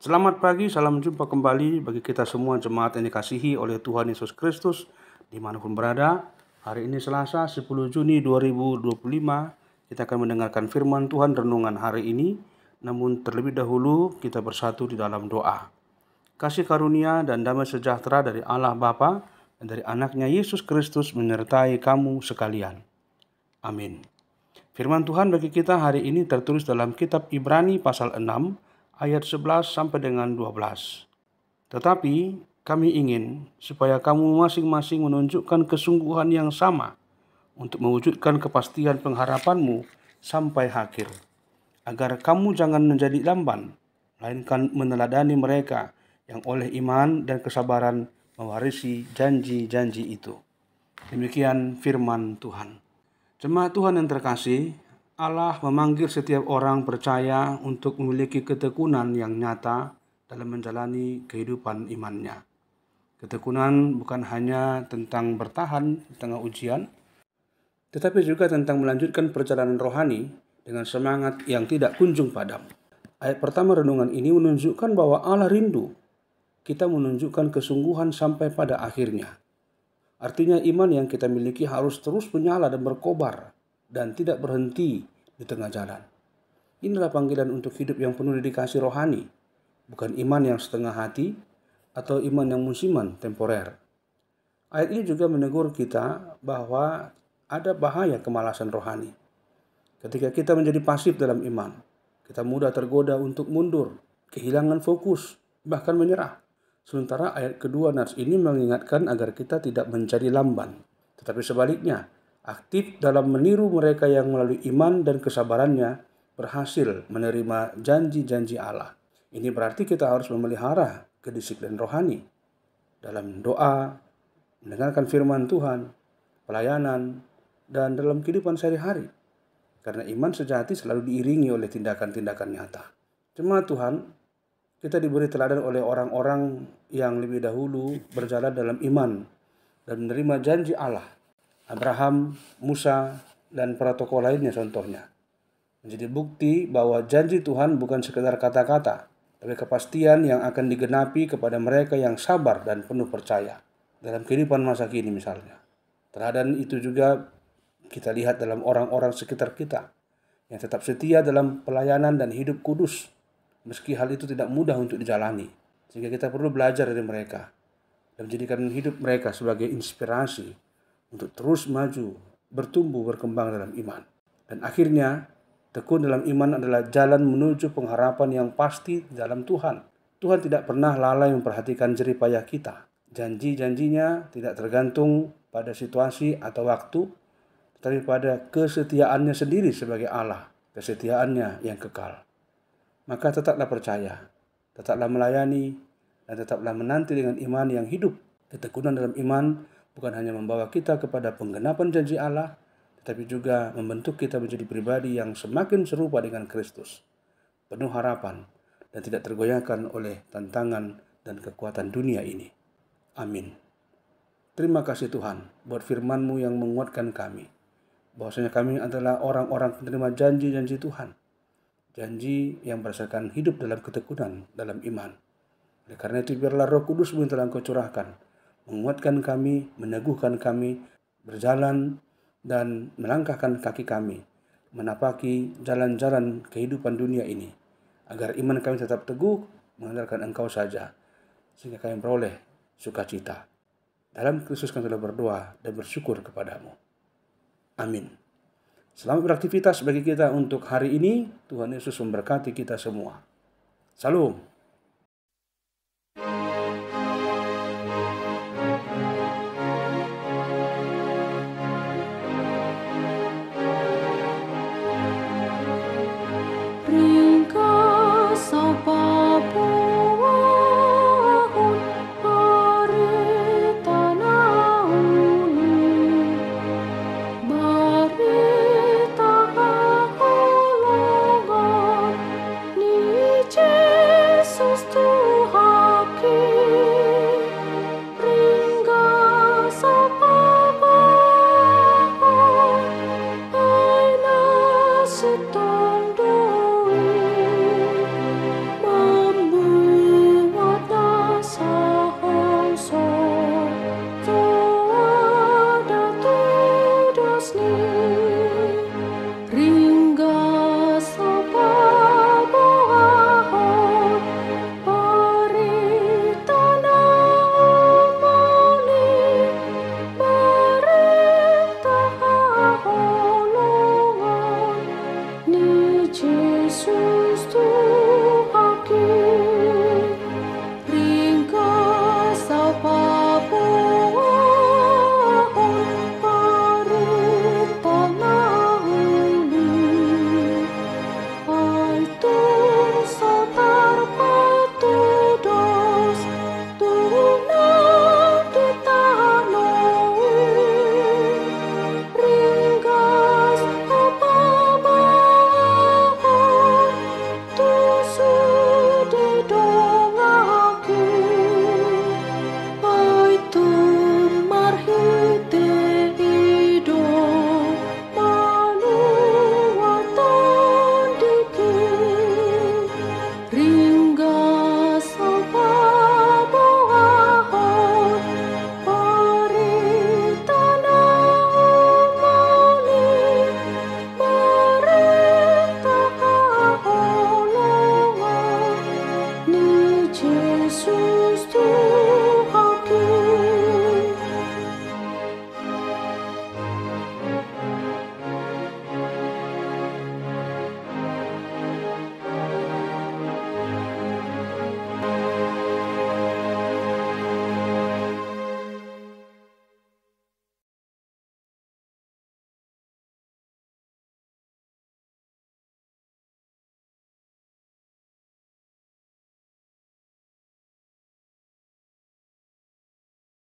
Selamat pagi, salam jumpa kembali bagi kita semua jemaat yang dikasihi oleh Tuhan Yesus Kristus dimanapun berada. Hari ini Selasa 10 Juni 2025, kita akan mendengarkan firman Tuhan renungan hari ini. Namun terlebih dahulu kita bersatu di dalam doa. Kasih karunia dan damai sejahtera dari Allah Bapa dan dari anaknya Yesus Kristus menyertai kamu sekalian. Amin. Firman Tuhan bagi kita hari ini tertulis dalam kitab Ibrani pasal 6 ayat 11 sampai dengan 12. Tetapi kami ingin supaya kamu masing-masing menunjukkan kesungguhan yang sama untuk mewujudkan kepastian pengharapanmu sampai akhir, agar kamu jangan menjadi lamban, melainkan meneladani mereka yang oleh iman dan kesabaran mewarisi janji-janji itu. Demikian firman Tuhan. Jemaat Tuhan yang terkasih, Allah memanggil setiap orang percaya untuk memiliki ketekunan yang nyata dalam menjalani kehidupan imannya. Ketekunan bukan hanya tentang bertahan di tengah ujian, tetapi juga tentang melanjutkan perjalanan rohani dengan semangat yang tidak kunjung padam. Ayat pertama renungan ini menunjukkan bahwa Allah rindu kita menunjukkan kesungguhan sampai pada akhirnya. Artinya iman yang kita miliki harus terus menyala dan berkobar dan tidak berhenti di tengah jalan. Inilah panggilan untuk hidup yang penuh dedikasi rohani, bukan iman yang setengah hati atau iman yang musiman, temporer. Ayat ini juga menegur kita bahwa ada bahaya kemalasan rohani. Ketika kita menjadi pasif dalam iman, kita mudah tergoda untuk mundur, kehilangan fokus, bahkan menyerah. Sementara ayat kedua nats ini mengingatkan agar kita tidak menjadi lamban, tetapi sebaliknya, aktif dalam meniru mereka yang melalui iman dan kesabarannya berhasil menerima janji-janji Allah. Ini berarti kita harus memelihara kedisiplinan rohani dalam doa, mendengarkan firman Tuhan, pelayanan, dan dalam kehidupan sehari-hari. Karena iman sejati selalu diiringi oleh tindakan-tindakan nyata. Jemaat Tuhan, kita diberi teladan oleh orang-orang yang lebih dahulu berjalan dalam iman dan menerima janji Allah. Abraham, Musa, dan para tokoh lainnya contohnya. Menjadi bukti bahwa janji Tuhan bukan sekedar kata-kata, tapi kepastian yang akan digenapi kepada mereka yang sabar dan penuh percaya. Dalam kehidupan masa kini misalnya. Teladan itu juga kita lihat dalam orang-orang sekitar kita yang tetap setia dalam pelayanan dan hidup kudus. Meski hal itu tidak mudah untuk dijalani, sehingga kita perlu belajar dari mereka dan menjadikan hidup mereka sebagai inspirasi untuk terus maju, bertumbuh, berkembang dalam iman. Dan akhirnya, tekun dalam iman adalah jalan menuju pengharapan yang pasti dalam Tuhan. Tuhan tidak pernah lalai memperhatikan jerih payah kita. Janji-janjinya tidak tergantung pada situasi atau waktu, tetapi pada kesetiaannya sendiri sebagai Allah, kesetiaannya yang kekal. Maka tetaplah percaya, tetaplah melayani, dan tetaplah menanti dengan iman yang hidup. Ketekunan dalam iman bukan hanya membawa kita kepada penggenapan janji Allah, tetapi juga membentuk kita menjadi pribadi yang semakin serupa dengan Kristus, penuh harapan, dan tidak tergoyahkan oleh tantangan dan kekuatan dunia ini. Amin. Terima kasih Tuhan buat firman-Mu yang menguatkan kami, bahwasanya kami adalah orang-orang penerima janji-janji Tuhan. Janji yang berdasarkan hidup dalam ketekunan, dalam iman. Oleh karena itu biarlah Roh Kudus yang telah Engkau curahkan, menguatkan kami, meneguhkan kami, berjalan dan melangkahkan kaki kami, menapaki jalan-jalan kehidupan dunia ini, agar iman kami tetap teguh, mengandalkan Engkau saja, sehingga kami beroleh sukacita. Dalam Kristus kami telah berdoa dan bersyukur kepadamu. Amin. Selamat beraktivitas bagi kita untuk hari ini. Tuhan Yesus memberkati kita semua. Salam. Ringkas apapun hari tanah uli, berita keulungan ni Yesus.